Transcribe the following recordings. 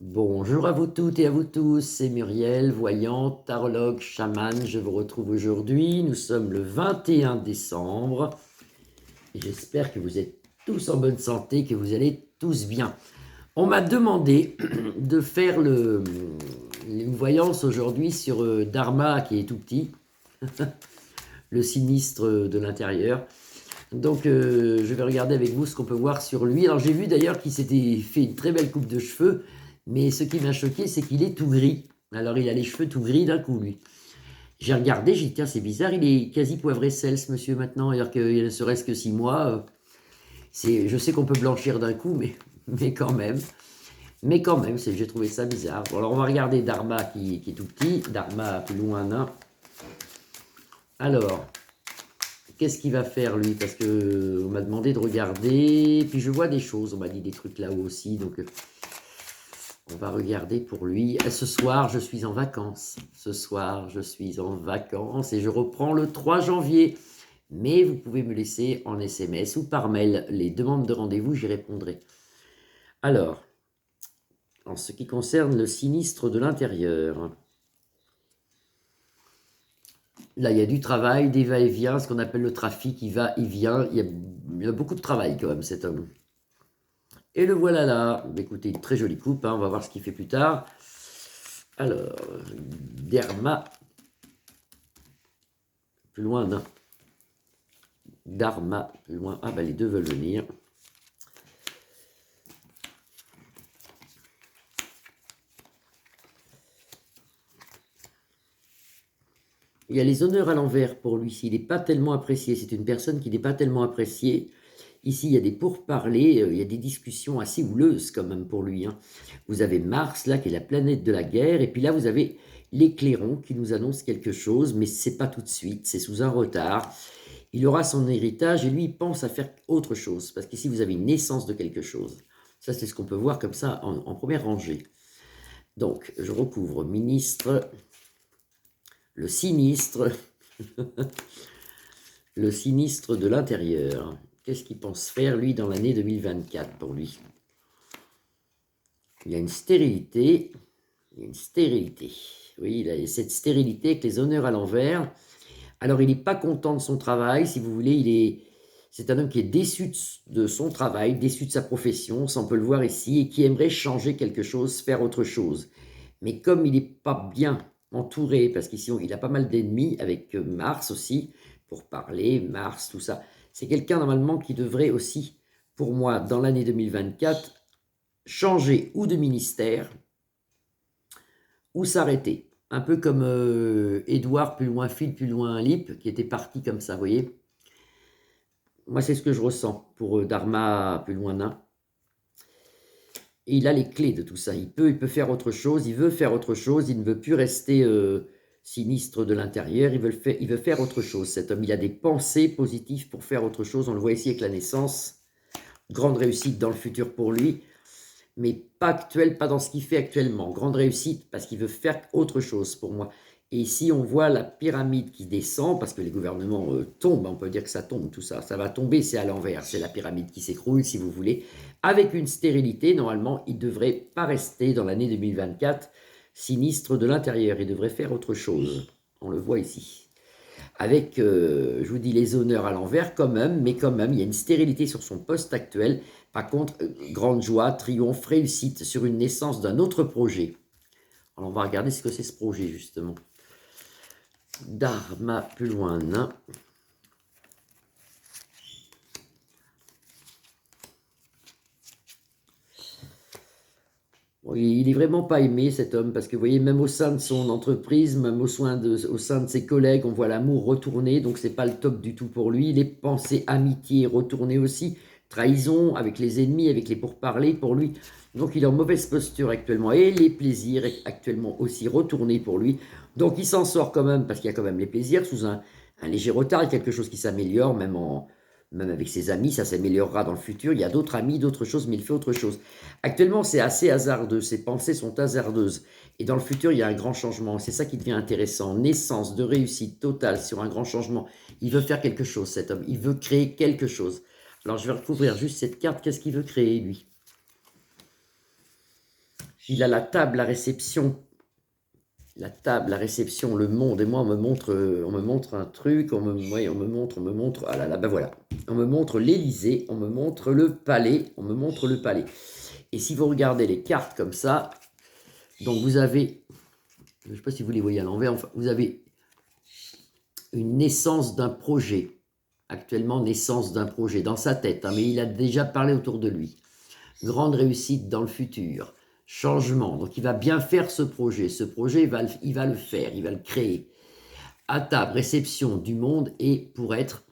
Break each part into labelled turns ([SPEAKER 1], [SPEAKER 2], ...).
[SPEAKER 1] Bonjour à vous toutes et à vous tous, c'est Muriel, voyante, tarologue, chamane. Je vous retrouve aujourd'hui. Nous sommes le 21 décembre et j'espère que vous êtes tous en bonne santé, que vous allez tous bien. On m'a demandé de faire une voyance aujourd'hui sur Dharma qui est tout petit, le sinistre de l'intérieur. Donc je vais regarder avec vous ce qu'on peut voir sur lui. Alors j'ai vu d'ailleurs qu'il s'était fait une très belle coupe de cheveux, mais ce qui m'a choqué, c'est qu'il est tout gris. Alors il a les cheveux tout gris d'un coup, lui. J'ai regardé, j'ai dit, tiens, c'est bizarre, il est quasi poivré sel, ce monsieur, maintenant, alors qu'il ne serait-ce que 6 mois. Je sais qu'on peut blanchir d'un coup, mais quand même. Mais quand même, j'ai trouvé ça bizarre. Bon, alors on va regarder Dharma qui est tout petit, Dharma plus loin d'un. Alors, qu'est-ce qu'il va faire lui? Parce que on m'a demandé de regarder, puis je vois des choses, on m'a dit des trucs là-haut aussi, donc on va regarder pour lui. Ce soir, je suis en vacances. Ce soir, je suis en vacances et je reprends le 3 janvier. Mais vous pouvez me laisser en SMS ou par mail les demandes de rendez-vous, j'y répondrai. Alors, en ce qui concerne le sinistre de l'intérieur, là, il y a du travail, des va-et-vient, ce qu'on appelle le trafic, il va, il vient. Il y a beaucoup de travail quand même, cet homme. Et le voilà là. Écoutez, une très jolie coupe, hein, on va voir ce qu'il fait plus tard. Alors, Dharma, plus loin d'un. Dharma, plus loin. Ah ben les deux veulent venir. Il y a les honneurs à l'envers pour lui. S'il n'est pas tellement apprécié, c'est une personne qui n'est pas tellement appréciée. Ici, il y a des pourparlers, il y a des discussions assez houleuses quand même pour lui. Hein. Vous avez Mars, là, qui est la planète de la guerre, et puis là, vous avez l'éclairon qui nous annonce quelque chose, mais c'est pas tout de suite, c'est sous un retard. Il aura son héritage, et lui, il pense à faire autre chose, parce qu'ici, vous avez une naissance de quelque chose. Ça, c'est ce qu'on peut voir comme ça en première rangée. Donc, je recouvre ministre, le sinistre, le sinistre de l'intérieur. Qu'est-ce qu'il pense faire, lui, dans l'année 2024, pour lui? Il y a une stérilité. Il y a une stérilité. Oui, il a cette stérilité avec les honneurs à l'envers. Alors, il n'est pas content de son travail, si vous voulez. C'est un homme qui est déçu de son travail, déçu de sa profession, ça on peut le voir ici, et qui aimerait changer quelque chose, faire autre chose. Mais comme il n'est pas bien entouré, parce qu'ici il a pas mal d'ennemis, avec Mars aussi, pour parler, Mars, tout ça, c'est quelqu'un normalement qui devrait aussi, pour moi, dans l'année 2024, changer ou de ministère, ou s'arrêter. Un peu comme Édouard, plus loin Phil, plus loin Lip, qui était parti comme ça, vous voyez. Moi, c'est ce que je ressens pour Dharma, plus loin Nain. Et il a les clés de tout ça. Il peut faire autre chose, il veut faire autre chose, il ne veut plus rester sinistre de l'intérieur, il veut faire autre chose. Cet homme, il a des pensées positives pour faire autre chose. On le voit ici avec la naissance. Grande réussite dans le futur pour lui, mais pas actuel, pas dans ce qu'il fait actuellement. Grande réussite parce qu'il veut faire autre chose pour moi. Et ici, on voit la pyramide qui descend, parce que les gouvernements tombent, on peut dire que ça tombe, tout ça. Ça va tomber, c'est à l'envers, c'est la pyramide qui s'écroule, si vous voulez. Avec une stérilité, normalement, il ne devrait pas rester dans l'année 2024 sinistre de l'intérieur. Il devrait faire autre chose. On le voit ici. Avec, je vous dis, les honneurs à l'envers quand même, mais quand même, il y a une stérilité sur son poste actuel. Par contre, grande joie, triomphe, réussite sur une naissance d'un autre projet. Alors, on va regarder ce que c'est ce projet, justement. Dharma, plus loin, nain. Bon, il est vraiment pas aimé, cet homme, parce que vous voyez, même au sein de son entreprise, même au sein de ses collègues, on voit l'amour retourner, donc c'est pas le top du tout pour lui. Les pensées amitié retournées aussi, trahison avec les ennemis, avec les pourparlers pour lui. Donc il est en mauvaise posture actuellement, et les plaisirs actuellement aussi retournés pour lui. Donc il s'en sort quand même, parce qu'il y a quand même les plaisirs, sous un léger retard, quelque chose qui s'améliore, même avec ses amis, ça s'améliorera dans le futur. Il y a d'autres amis, d'autres choses, mais il fait autre chose. Actuellement, c'est assez hasardeux. Ses pensées sont hasardeuses. Et dans le futur, il y a un grand changement. C'est ça qui devient intéressant. Naissance de réussite totale sur un grand changement. Il veut faire quelque chose, cet homme. Il veut créer quelque chose. Alors, je vais recouvrir juste cette carte. Qu'est-ce qu'il veut créer, lui? Il a la table, la réception. La table, la réception, le monde. Et moi, on me montre un truc, ouais, on me montre, ah là là, ben voilà. On me montre l'Élysée, on me montre le palais, on me montre le palais. Et si vous regardez les cartes comme ça, donc vous avez, je ne sais pas si vous les voyez à l'envers, enfin, vous avez une naissance d'un projet. Actuellement, naissance d'un projet dans sa tête, hein, mais il a déjà parlé autour de lui. Grande réussite dans le futur. Changement. Donc, il va bien faire ce projet. Ce projet, il va le faire, il va le créer. À table, réception du monde et pour être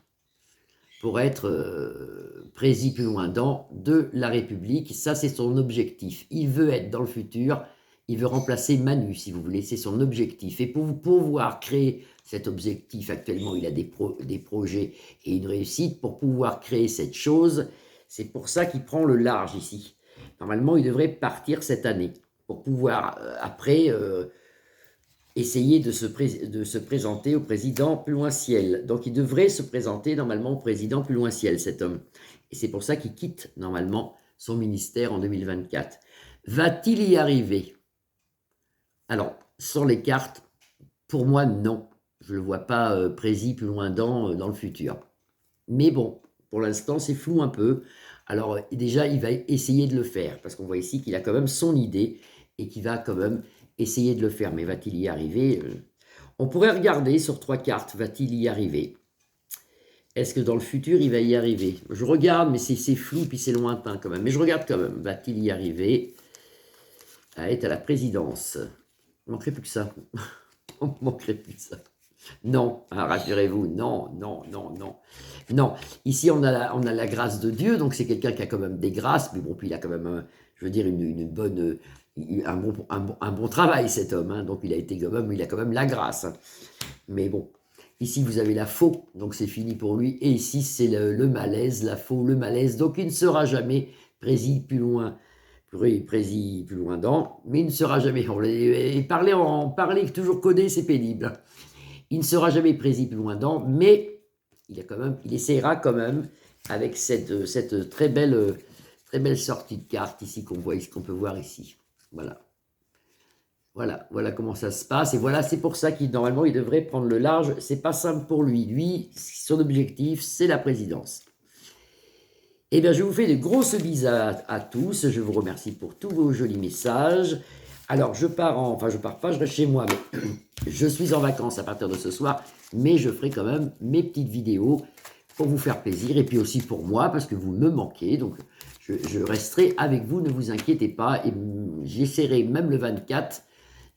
[SPEAKER 1] président plus loin dans de la République. Ça, c'est son objectif. Il veut être dans le futur, il veut remplacer Manu, si vous voulez, c'est son objectif. Et pour pouvoir créer cet objectif, actuellement, il a des projets et une réussite. Pour pouvoir créer cette chose, c'est pour ça qu'il prend le large ici. Normalement, il devrait partir cette année pour pouvoir, après, essayer de se présenter au président plus loin ciel. Donc il devrait se présenter normalement au président plus loin ciel, cet homme. Et c'est pour ça qu'il quitte normalement son ministère en 2024. Va-t-il y arriver? Alors, sur les cartes, pour moi, non. Je ne le vois pas président plus loin dans le futur. Mais bon, pour l'instant, c'est flou un peu. Alors déjà, il va essayer de le faire, parce qu'on voit ici qu'il a quand même son idée et qu'il va quand même essayer de le faire. Mais va-t-il y arriver? On pourrait regarder sur 3 cartes, va-t-il y arriver? Est-ce que dans le futur, il va y arriver? Je regarde, mais c'est flou, puis c'est lointain quand même. Mais je regarde quand même, va-t-il y arriver à être à la présidence? Il ne manquerait plus que ça. Il ne manquerait plus que ça. Non, hein, rassurez-vous, non, non, non, non. Non, ici on a la grâce de Dieu, donc c'est quelqu'un qui a quand même des grâces, mais bon, puis il a quand même, je veux dire, une bonne, un bon travail cet homme, hein, donc il a quand même la grâce. Hein. Mais bon, ici vous avez la faux, donc c'est fini pour lui, et ici c'est le malaise, la faux, le malaise, donc il ne sera jamais président plus loin dans, mais il ne sera jamais, parler toujours codé, c'est pénible. Il ne sera jamais président plus loin dans, mais il essaiera quand même avec cette très belle sortie de carte ici qu'on peut voir ici. Voilà. Voilà comment ça se passe. Et voilà, c'est pour ça qu'il normalement il devrait prendre le large. C'est pas simple pour lui. Lui, son objectif, c'est la présidence. Eh bien, je vous fais de grosses bises à tous. Je vous remercie pour tous vos jolis messages. Alors, je pars pas, je reste chez moi, mais je suis en vacances à partir de ce soir, mais je ferai quand même mes petites vidéos pour vous faire plaisir, et puis aussi pour moi, parce que vous me manquez, donc je resterai avec vous, ne vous inquiétez pas, et j'essaierai même le 24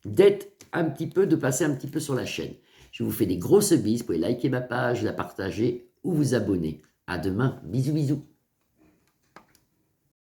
[SPEAKER 1] de passer un petit peu sur la chaîne. Je vous fais des grosses bises, vous pouvez liker ma page, la partager ou vous abonner. À demain, bisous bisous.